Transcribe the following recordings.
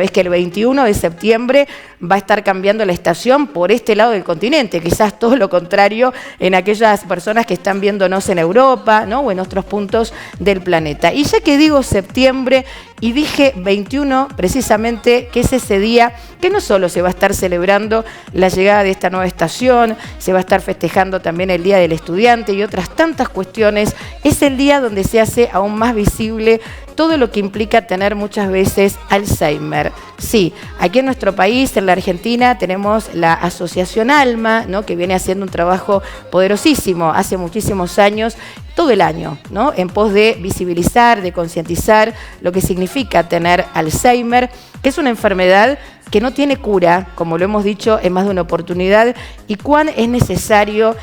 Es que el 21 de septiembre va a estar cambiando la estación por este lado del continente, quizás todo lo contrario en aquellas personas que están viéndonos en Europa, ¿no? O en otros puntos del planeta. Y ya que digo septiembre y dije 21 precisamente, que es ese día que no solo se va a estar celebrando la llegada de esta nueva estación, se va a estar festejando también el Día del Estudiante y otras tantas cuestiones, es el día donde se hace aún más visible todo lo que implica tener muchas veces Alzheimer. Sí, aquí en nuestro país, en la Argentina, tenemos la Asociación Alma, ¿no? Que viene haciendo un trabajo poderosísimo hace muchísimos años, todo el año, ¿no? En pos de visibilizar, de concientizar lo que significa tener Alzheimer, que es una enfermedad que no tiene cura, como lo hemos dicho en más de una oportunidad, y cuán es necesario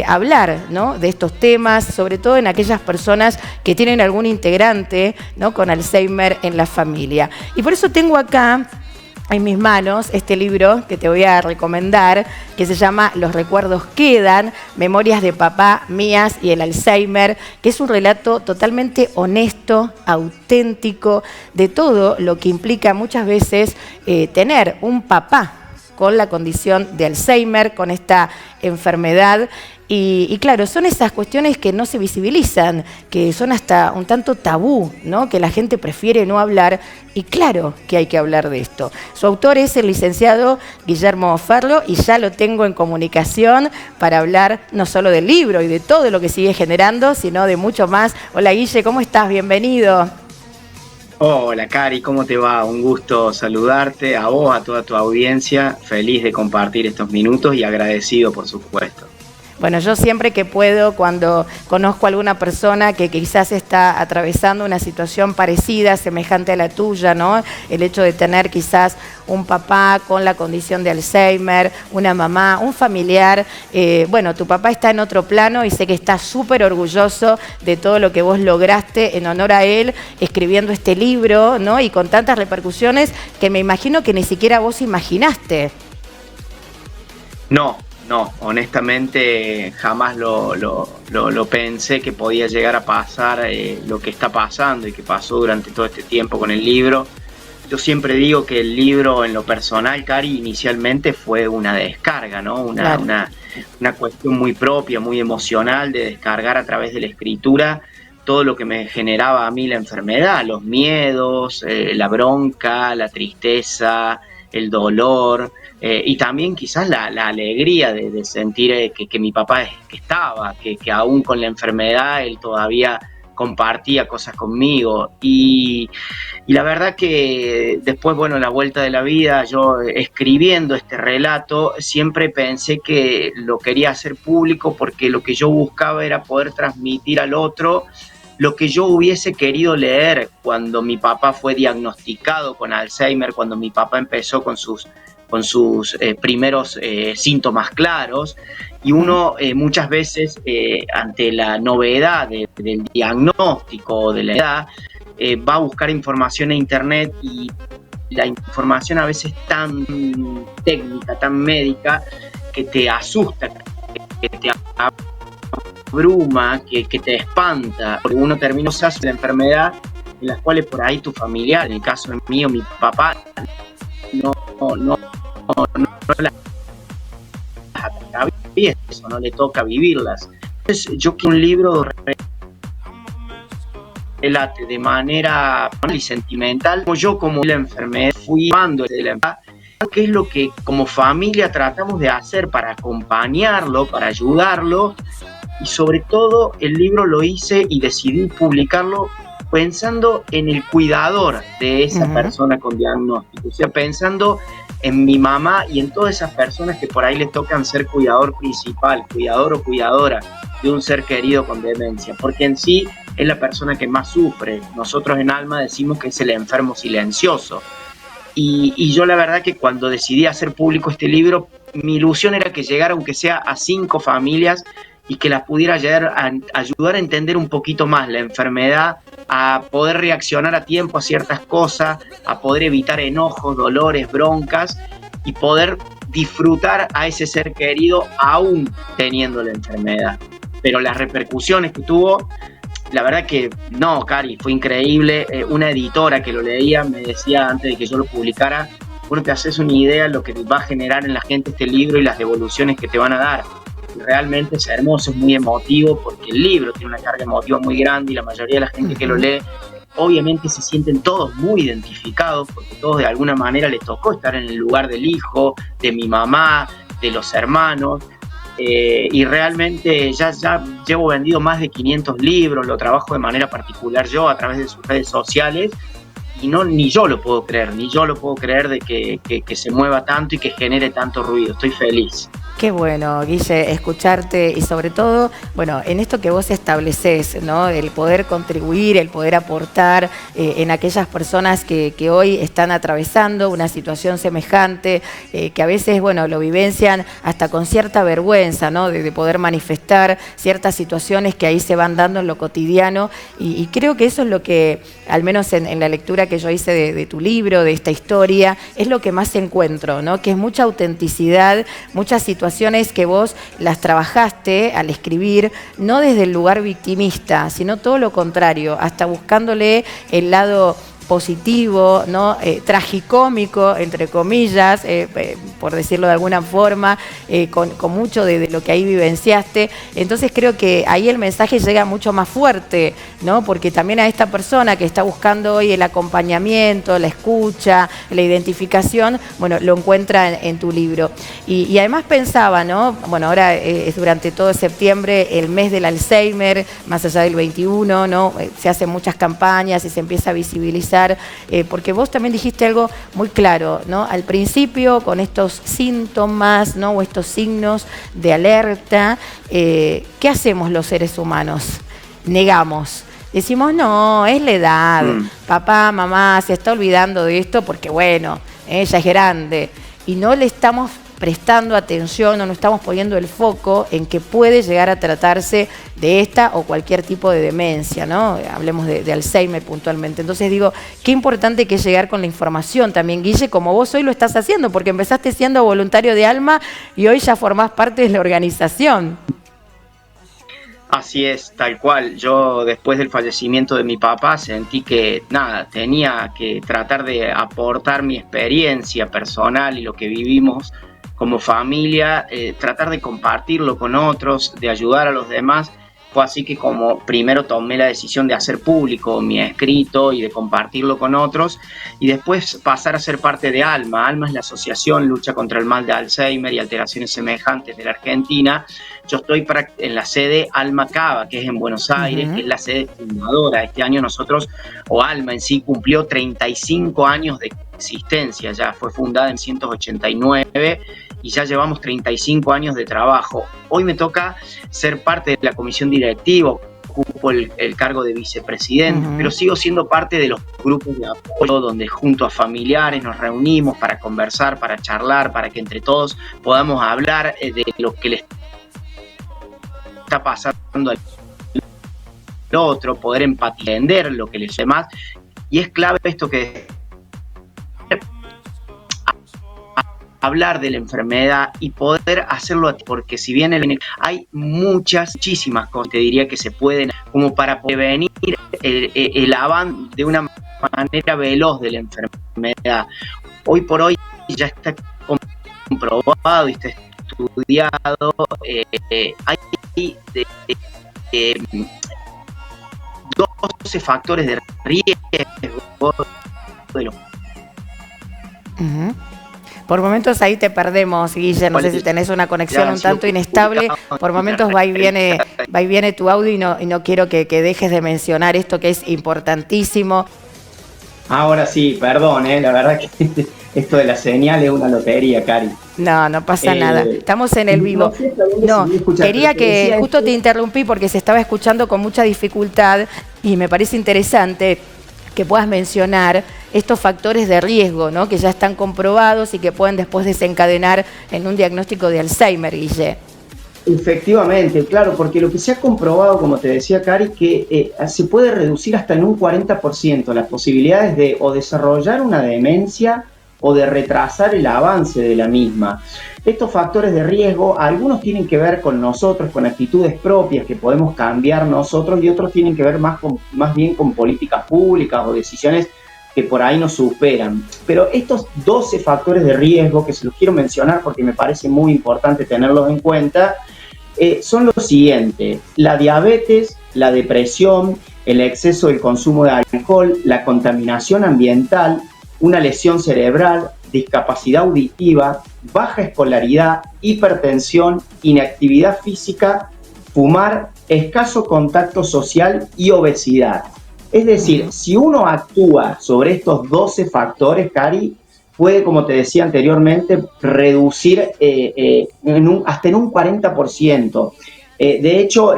hablar, ¿no? De estos temas, sobre todo en aquellas personas que tienen algún integrante, ¿no? Con Alzheimer en la familia. Y por eso tengo acá en mis manos este libro que te voy a recomendar, que se llama Los recuerdos quedan, memorias de papá, mías y el Alzheimer, que es un relato totalmente honesto, auténtico, de todo lo que implica muchas veces tener un papá con la condición de Alzheimer, con esta enfermedad. Y claro, son esas cuestiones que no se visibilizan, que son hasta un tanto tabú, ¿no? Que la gente prefiere no hablar, y claro que hay que hablar de esto. Su autor es el licenciado Guillermo Ferlo, y ya lo tengo en comunicación para hablar no solo del libro y de todo lo que sigue generando, sino de mucho más. Hola Guille, ¿cómo estás? Bienvenido. Hola Cari, ¿cómo te va? Un gusto saludarte, a vos, a toda tu audiencia, feliz de compartir estos minutos y agradecido por supuesto. Bueno, yo siempre que puedo, cuando conozco a alguna persona que quizás está atravesando una situación parecida, semejante a la tuya, ¿no? El hecho de tener quizás un papá con la condición de Alzheimer, una mamá, un familiar. Bueno, tu papá está en otro plano y sé que está súper orgulloso de todo lo que vos lograste en honor a él, escribiendo este libro, ¿no? Y con tantas repercusiones que me imagino que ni siquiera vos imaginaste. No, honestamente jamás lo pensé que podía llegar a pasar lo que está pasando y que pasó durante todo este tiempo con el libro. Yo siempre digo que el libro en lo personal, Cari, inicialmente fue una descarga, ¿no? Una cuestión muy propia, muy emocional, de descargar a través de la escritura todo lo que me generaba a mí la enfermedad, los miedos, la bronca, la tristeza, el dolor, y también quizás la alegría de sentir que mi papá estaba, que aún con la enfermedad él todavía compartía cosas conmigo. Y la verdad que después, bueno, la vuelta de la vida, yo escribiendo este relato, siempre pensé que lo quería hacer público porque lo que yo buscaba era poder transmitir al otro lo que yo hubiese querido leer cuando mi papá fue diagnosticado con Alzheimer, cuando mi papá empezó con sus primeros síntomas claros, y uno muchas veces ante la novedad del diagnóstico de la edad va a buscar información en internet, y la información a veces tan técnica, tan médica, que te asusta, que te abruma, que te espanta, porque uno termina usando la enfermedad en las cuales por ahí tu familiar, en el caso mío, mi papá, no las atraviesa, no le toca vivirlas. Entonces yo quiero un libro relate de manera y sentimental, como yo, como la enfermedad, fui llevando de la enfermedad, qué es lo que como familia tratamos de hacer para acompañarlo, para ayudarlo. Y sobre todo el libro lo hice y decidí publicarlo pensando en el cuidador de esa persona con diagnóstico, o sea, pensando en mi mamá y en todas esas personas que por ahí les tocan ser cuidador principal, cuidador o cuidadora de un ser querido con demencia, porque en sí es la persona que más sufre. Nosotros en Alma decimos que es el enfermo silencioso. Y yo la verdad que cuando decidí hacer público este libro, mi ilusión era que llegara aunque sea a 5 familias y que las pudiera ayudar a entender un poquito más la enfermedad, a poder reaccionar a tiempo a ciertas cosas, a poder evitar enojos, dolores, broncas, y poder disfrutar a ese ser querido aún teniendo la enfermedad. Pero las repercusiones que tuvo la verdad que no, Cari, fue increíble. Una editora que lo leía me decía antes de que yo lo publicara, bueno, te haces una idea de lo que va a generar en la gente este libro y las devoluciones que te van a dar. Y realmente es hermoso, es muy emotivo, porque el libro tiene una carga emotiva muy grande y la mayoría de la gente que lo lee, obviamente se sienten todos muy identificados, porque todos de alguna manera les tocó estar en el lugar del hijo, de mi mamá, de los hermanos. Y realmente ya llevo vendido más de 500 libros, lo trabajo de manera particular yo a través de sus redes sociales y ni yo lo puedo creer de que se mueva tanto y que genere tanto ruido. Estoy feliz. Qué bueno, Guille, escucharte y sobre todo, bueno, en esto que vos estableces, ¿no? El poder contribuir, el poder aportar en aquellas personas que hoy están atravesando una situación semejante, que a veces, bueno, lo vivencian hasta con cierta vergüenza, ¿no? De poder manifestar ciertas situaciones que ahí se van dando en lo cotidiano y creo que eso es lo que, al menos en la lectura que yo hice de tu libro, de esta historia, es lo que más encuentro, ¿no? Que es mucha autenticidad, muchas situaciones que vos las trabajaste al escribir, no desde el lugar victimista, sino todo lo contrario, hasta buscándole el lado positivo, ¿no? Tragicómico, entre comillas, por decirlo de alguna forma, con mucho de lo que ahí vivenciaste. Entonces creo que ahí el mensaje llega mucho más fuerte, ¿no? Porque también a esta persona que está buscando hoy el acompañamiento, la escucha, la identificación, bueno, lo encuentra en tu libro. Y además pensaba, ¿no? Bueno, ahora es durante todo septiembre el mes del Alzheimer, más allá del 21, ¿no? Se hacen muchas campañas y se empieza a visibilizar, porque vos también dijiste algo muy claro, ¿no? Al principio, con estos síntomas, ¿no? O estos signos de alerta, ¿qué hacemos los seres humanos? Negamos. Decimos, no, es la edad. Papá, mamá, se está olvidando de esto porque, bueno, ella es grande. Y no le estamos prestando atención o no estamos poniendo el foco en que puede llegar a tratarse de esta o cualquier tipo de demencia, ¿no? Hablemos de Alzheimer puntualmente. Entonces digo, qué importante que es llegar con la información también, Guille, como vos hoy lo estás haciendo, porque empezaste siendo voluntario de Alma y hoy ya formás parte de la organización. Así es, tal cual. Yo después del fallecimiento de mi papá sentí que nada, tenía que tratar de aportar mi experiencia personal y lo que vivimos como familia, tratar de compartirlo con otros, de ayudar a los demás. Fue así que como primero tomé la decisión de hacer público mi escrito y de compartirlo con otros y después pasar a ser parte de ALMA. ALMA es la Asociación Lucha contra el Mal de Alzheimer y Alteraciones Semejantes de la Argentina. Yo estoy en la sede Alma Cava, que es en Buenos Aires, que es la sede fundadora. Este año nosotros, o ALMA en sí, cumplió 35 años de existencia. Ya fue fundada en 1989 y ya llevamos 35 años de trabajo. Hoy me toca ser parte de la comisión directiva, ocupo el cargo de vicepresidente, pero sigo siendo parte de los grupos de apoyo donde junto a familiares nos reunimos para conversar, para charlar, para que entre todos podamos hablar de lo que les está pasando al otro, poder entender lo que les demás. Y es clave esto que hablar de la enfermedad y poder hacerlo, porque si bien hay muchísimas cosas, te diría, que se pueden, como para prevenir el avance de una manera veloz de la enfermedad. Hoy por hoy ya está comprobado y está estudiado, hay 12 factores de riesgo de los Por momentos ahí te perdemos, Guille, no sé si tenés una conexión un tanto inestable, por momentos va y viene tu audio y no quiero que dejes de mencionar esto que es importantísimo. Ahora sí, perdón, la verdad que esto de la señal es una lotería, Cari. No pasa nada, estamos en el vivo. No, quería que, justo te interrumpí porque se estaba escuchando con mucha dificultad y me parece interesante que puedas mencionar estos factores de riesgo, ¿no? Que ya están comprobados y que pueden después desencadenar en un diagnóstico de Alzheimer, Guille. Efectivamente, claro, porque lo que se ha comprobado, como te decía Cari, que se puede reducir hasta en un 40% las posibilidades de o desarrollar una demencia o de retrasar el avance de la misma. Estos factores de riesgo, algunos tienen que ver con nosotros, con actitudes propias que podemos cambiar nosotros, y otros tienen que ver más bien con políticas públicas o decisiones que por ahí nos superan. Pero estos 12 factores de riesgo, que se los quiero mencionar porque me parece muy importante tenerlos en cuenta, son los siguientes: la diabetes, la depresión, el exceso del consumo de alcohol, la contaminación ambiental, una lesión cerebral, discapacidad auditiva, baja escolaridad, hipertensión, inactividad física, fumar, escaso contacto social y obesidad. Es decir, si uno actúa sobre estos 12 factores, Cari, puede, como te decía anteriormente, reducir hasta en un 40%. De hecho,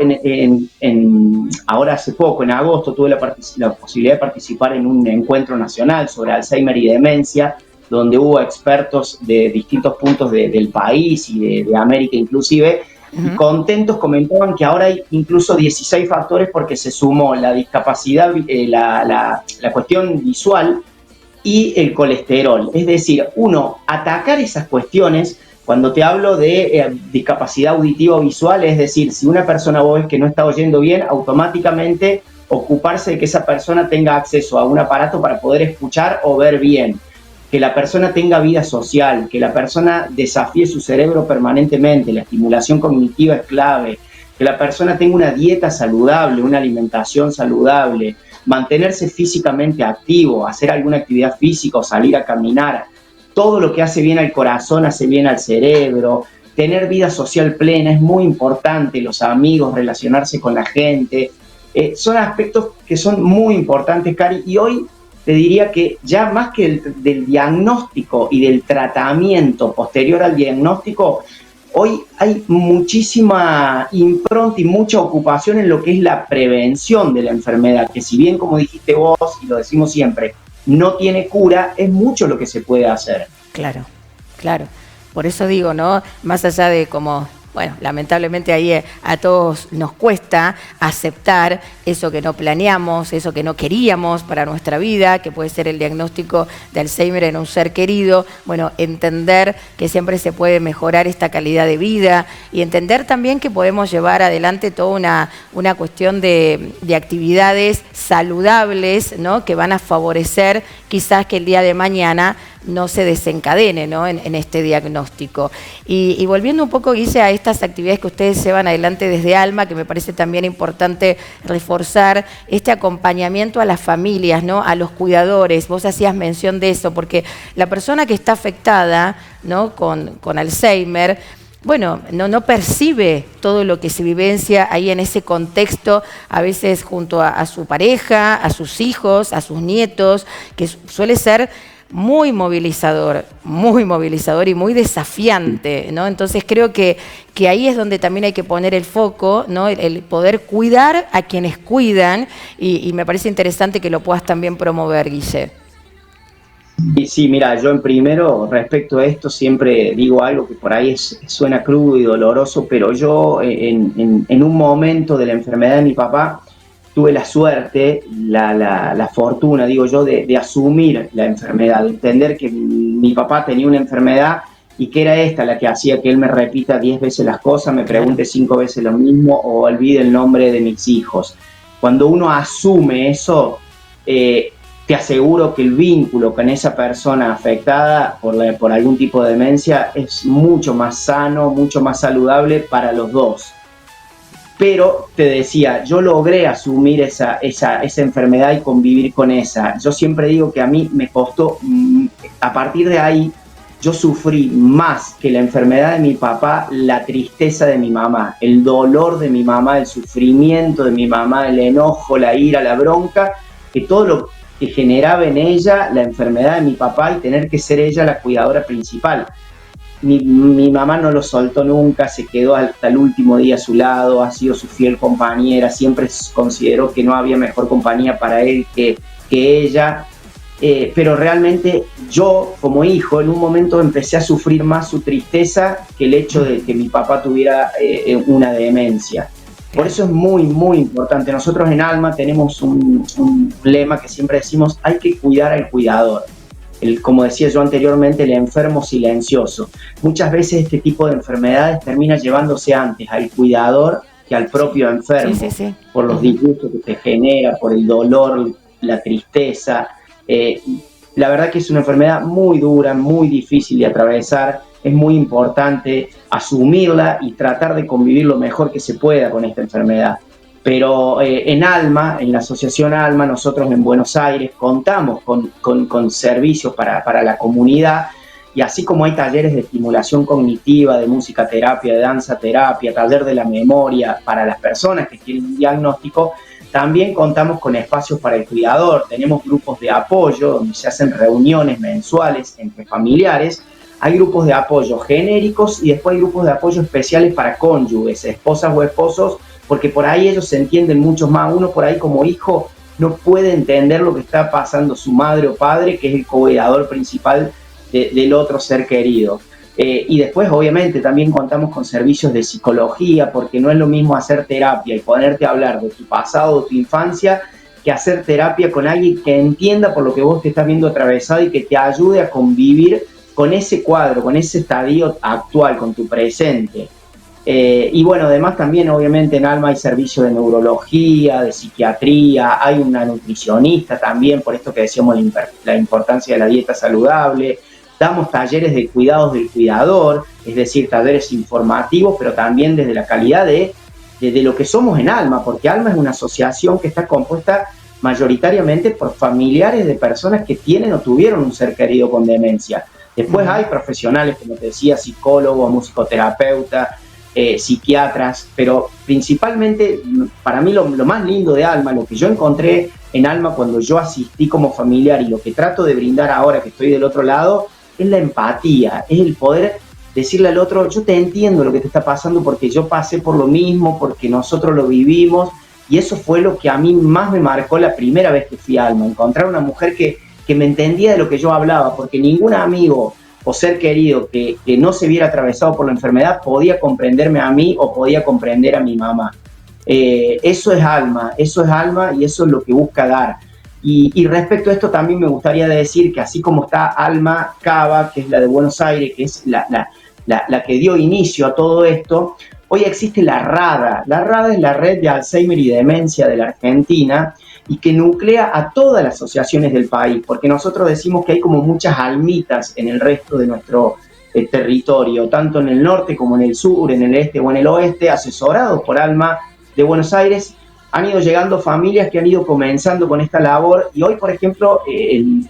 ahora hace poco, en agosto, tuve la posibilidad de participar en un encuentro nacional sobre Alzheimer y demencia, donde hubo expertos de distintos puntos del país y de América inclusive, y contentos comentaban que ahora hay incluso 16 factores porque se sumó la discapacidad, la cuestión visual y el colesterol. Es decir, atacar esas cuestiones. Cuando te hablo de discapacidad auditiva o visual, es decir, si una persona vos ves que no está oyendo bien, automáticamente ocuparse de que esa persona tenga acceso a un aparato para poder escuchar o ver bien, que la persona tenga vida social, que la persona desafíe su cerebro permanentemente, la estimulación cognitiva es clave, que la persona tenga una dieta saludable, una alimentación saludable, mantenerse físicamente activo, hacer alguna actividad física o salir a caminar. Todo lo que hace bien al corazón hace bien al cerebro. Tener vida social plena es muy importante, los amigos, relacionarse con la gente. Son aspectos que son muy importantes, Cari, y hoy te diría que ya más que del diagnóstico y del tratamiento posterior al diagnóstico, hoy hay muchísima impronta y mucha ocupación en lo que es la prevención de la enfermedad, que si bien, como dijiste vos, y lo decimos siempre, no tiene cura, es mucho lo que se puede hacer. Claro, claro. Por eso digo, ¿no? Más allá de como, bueno, lamentablemente ahí a todos nos cuesta aceptar eso que no planeamos, eso que no queríamos para nuestra vida, que puede ser el diagnóstico de Alzheimer en un ser querido. Bueno, entender que siempre se puede mejorar esta calidad de vida y entender también que podemos llevar adelante toda una cuestión de actividades saludables, ¿no? Que van a favorecer quizás que el día de mañana no se desencadene, ¿no? en este diagnóstico. Y volviendo un poco, Guille, a estas actividades que ustedes llevan adelante desde Alma, que me parece también importante reforzar este acompañamiento a las familias, ¿no? A los cuidadores. Vos hacías mención de eso, porque la persona que está afectada, ¿no? con Alzheimer, bueno, no percibe todo lo que se vivencia ahí en ese contexto, a veces junto a su pareja, a sus hijos, a sus nietos, que suele ser muy movilizador y muy desafiante, ¿no? Entonces creo que ahí es donde también hay que poner el foco, ¿no? El poder cuidar a quienes cuidan, y me parece interesante que lo puedas también promover, Guille. Y sí, mira, yo en primero, respecto a esto, siempre digo algo que por ahí suena crudo y doloroso, pero yo en un momento de la enfermedad de mi papá, tuve la suerte, la fortuna, digo yo, de asumir la enfermedad, de entender que mi papá tenía una enfermedad y que era esta la que hacía que él me repita 10 veces las cosas, me pregunte 5 veces lo mismo o olvide el nombre de mis hijos. Cuando uno asume eso, te aseguro que el vínculo con esa persona afectada por algún tipo de demencia es mucho más sano, mucho más saludable para los dos. Pero te decía, yo logré asumir esa enfermedad y convivir con esa. Yo siempre digo que a mí me costó, a partir de ahí, yo sufrí más que la enfermedad de mi papá, la tristeza de mi mamá, el dolor de mi mamá, el sufrimiento de mi mamá, el enojo, la ira, la bronca, que todo lo que generaba en ella la enfermedad de mi papá y tener que ser ella la cuidadora principal. Mi mamá no lo soltó nunca, se quedó hasta el último día a su lado, ha sido su fiel compañera, siempre consideró que no había mejor compañía para él que ella, pero realmente yo como hijo en un momento empecé a sufrir más su tristeza que el hecho de que mi papá tuviera una demencia. Por eso es muy, muy importante. Nosotros en Alma tenemos un lema que siempre decimos: hay que cuidar al cuidador. como decía yo anteriormente, el enfermo silencioso. Muchas veces este tipo de enfermedades termina llevándose antes al cuidador que al propio enfermo, por los disgustos que te genera, por el dolor, la tristeza. La verdad que es una enfermedad muy dura, muy difícil de atravesar. Es muy importante asumirla y tratar de convivir lo mejor que se pueda con esta enfermedad. Pero en ALMA, en la asociación ALMA, nosotros en Buenos Aires contamos con servicios para la comunidad, y así como hay talleres de estimulación cognitiva, de música terapia, de danza terapia, taller de la memoria para las personas que tienen un diagnóstico, también contamos con espacios para el cuidador. Tenemos grupos de apoyo donde se hacen reuniones mensuales entre familiares. Hay grupos de apoyo genéricos y después hay grupos de apoyo especiales para cónyuges, esposas o esposos, porque por ahí ellos se entienden mucho más. Uno por ahí como hijo no puede entender lo que está pasando su madre o padre, que es el cuidador principal del otro ser querido. Y después obviamente también contamos con servicios de psicología, porque no es lo mismo hacer terapia y ponerte a hablar de tu pasado, de tu infancia, que hacer terapia con alguien que entienda por lo que vos te estás viendo atravesado y que te ayude a convivir con ese cuadro, con ese estadio actual, con tu presente. Y bueno, además también obviamente en ALMA hay servicios de neurología, de psiquiatría, hay una nutricionista también, por esto que decíamos la importancia de la dieta saludable. Damos talleres de cuidados del cuidador, es decir, talleres informativos, pero también desde la calidad de lo que somos en ALMA, porque ALMA es una asociación que está compuesta mayoritariamente por familiares de personas que tienen o tuvieron un ser querido con demencia. Después hay profesionales, como te decía, psicólogos, musicoterapeutas, psiquiatras, pero principalmente para mí lo más lindo de ALMA, lo que yo encontré en ALMA cuando yo asistí como familiar y lo que trato de brindar ahora que estoy del otro lado, es la empatía, es el poder decirle al otro, yo te entiendo lo que te está pasando porque yo pasé por lo mismo, porque nosotros lo vivimos, y eso fue lo que a mí más me marcó la primera vez que fui a ALMA, encontrar una mujer que me entendía de lo que yo hablaba, porque ningún amigo o ser querido que no se viera atravesado por la enfermedad podía comprenderme a mí o podía comprender a mi mamá. Eso es ALMA y eso es lo que busca dar. Y respecto a esto también me gustaría decir que así como está ALMA Cava, que es la de Buenos Aires, que es la que dio inicio a todo esto, hoy existe la RADA. La RADA es la Red de Alzheimer y Demencia de la Argentina, y que nuclea a todas las asociaciones del país, porque nosotros decimos que hay como muchas almitas en el resto de nuestro territorio, tanto en el norte como en el sur, en el este o en el oeste, asesorados por ALMA de Buenos Aires. Han ido llegando familias que han ido comenzando con esta labor, y hoy, por ejemplo,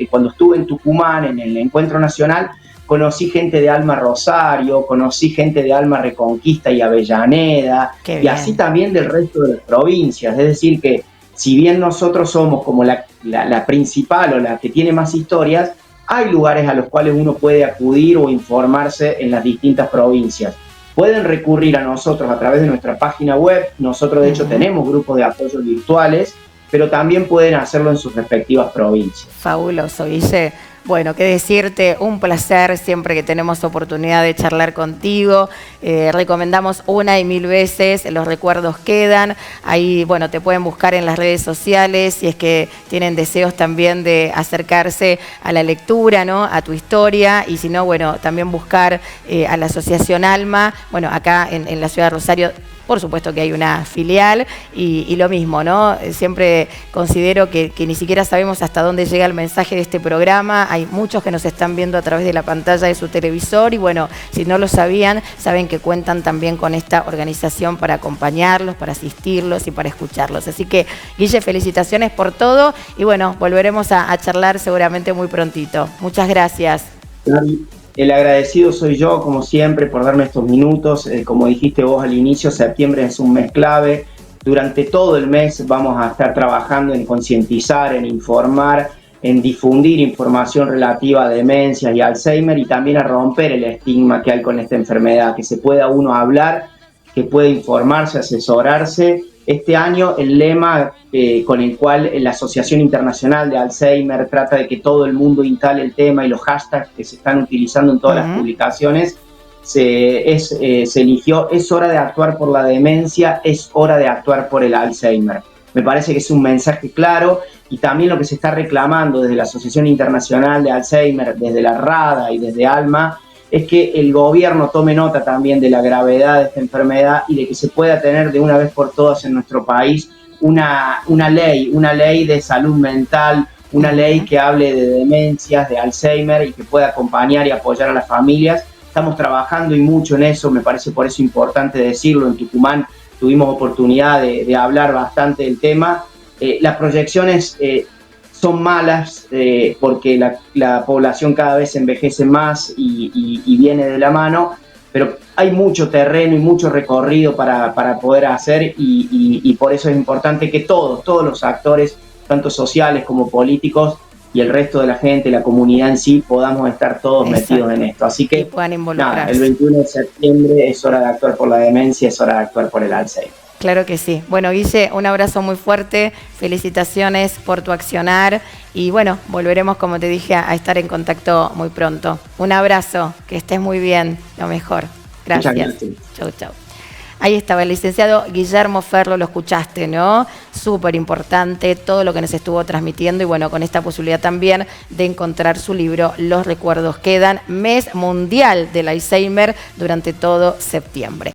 cuando estuve en Tucumán, en el Encuentro Nacional, conocí gente de ALMA Rosario, conocí gente de ALMA Reconquista y Avellaneda, y así también del resto de las provincias. Es decir que si bien nosotros somos como la principal o la que tiene más historias, hay lugares a los cuales uno puede acudir o informarse en las distintas provincias. Pueden recurrir a nosotros a través de nuestra página web. Nosotros de hecho tenemos grupos de apoyo virtuales, pero también pueden hacerlo en sus respectivas provincias. Fabuloso, Guille. Bueno, qué decirte, un placer siempre que tenemos oportunidad de charlar contigo. Recomendamos una y mil veces, los recuerdos quedan. Ahí, bueno, te pueden buscar en las redes sociales si es que tienen deseos también de acercarse a la lectura, ¿no? A tu historia, y si no, bueno, también buscar a la Asociación ALMA, bueno, acá en la ciudad de Rosario. Por supuesto que hay una filial y lo mismo, ¿no? Siempre considero que ni siquiera sabemos hasta dónde llega el mensaje de este programa. Hay muchos que nos están viendo a través de la pantalla de su televisor y bueno, si no lo sabían, saben que cuentan también con esta organización para acompañarlos, para asistirlos y para escucharlos. Así que, Guille, felicitaciones por todo y bueno, volveremos a charlar seguramente muy prontito. Muchas gracias. El agradecido soy yo, como siempre, por darme estos minutos. Como dijiste vos al inicio, septiembre es un mes clave. Durante todo el mes vamos a estar trabajando en concientizar, en informar, en difundir información relativa a demencias y Alzheimer, y también a romper el estigma que hay con esta enfermedad, que se pueda uno hablar, que pueda informarse, asesorarse. Este año el lema con el cual la Asociación Internacional de Alzheimer trata de que todo el mundo instale el tema, y los hashtags que se están utilizando en todas las publicaciones, se eligió: es hora de actuar por la demencia, es hora de actuar por el Alzheimer. Me parece que es un mensaje claro, y también lo que se está reclamando desde la Asociación Internacional de Alzheimer, desde la RADA y desde ALMA, es que el gobierno tome nota también de la gravedad de esta enfermedad y de que se pueda tener de una vez por todas en nuestro país una ley de salud mental, una ley que hable de demencias, de Alzheimer, y que pueda acompañar y apoyar a las familias. Estamos trabajando y mucho en eso, me parece por eso importante decirlo. En Tucumán tuvimos oportunidad de hablar bastante del tema. Las proyecciones son malas porque la población cada vez envejece más y viene de la mano, pero hay mucho terreno y mucho recorrido para poder hacer, y por eso es importante que todos los actores, tanto sociales como políticos, y el resto de la gente, la comunidad en sí, podamos estar todos metidos en esto. Así que nada, el 21 de septiembre es hora de actuar por la demencia, es hora de actuar por el Alzheimer. Claro que sí. Bueno, Guille, un abrazo muy fuerte, felicitaciones por tu accionar y bueno, volveremos, como te dije, a estar en contacto muy pronto. Un abrazo, que estés muy bien, lo mejor. Gracias. Muchas gracias. Chau, chau. Ahí estaba el licenciado Guillermo Ferlo, lo escuchaste, ¿no? Súper importante todo lo que nos estuvo transmitiendo y bueno, con esta posibilidad también de encontrar su libro Los recuerdos quedan, mes mundial del Alzheimer durante todo septiembre.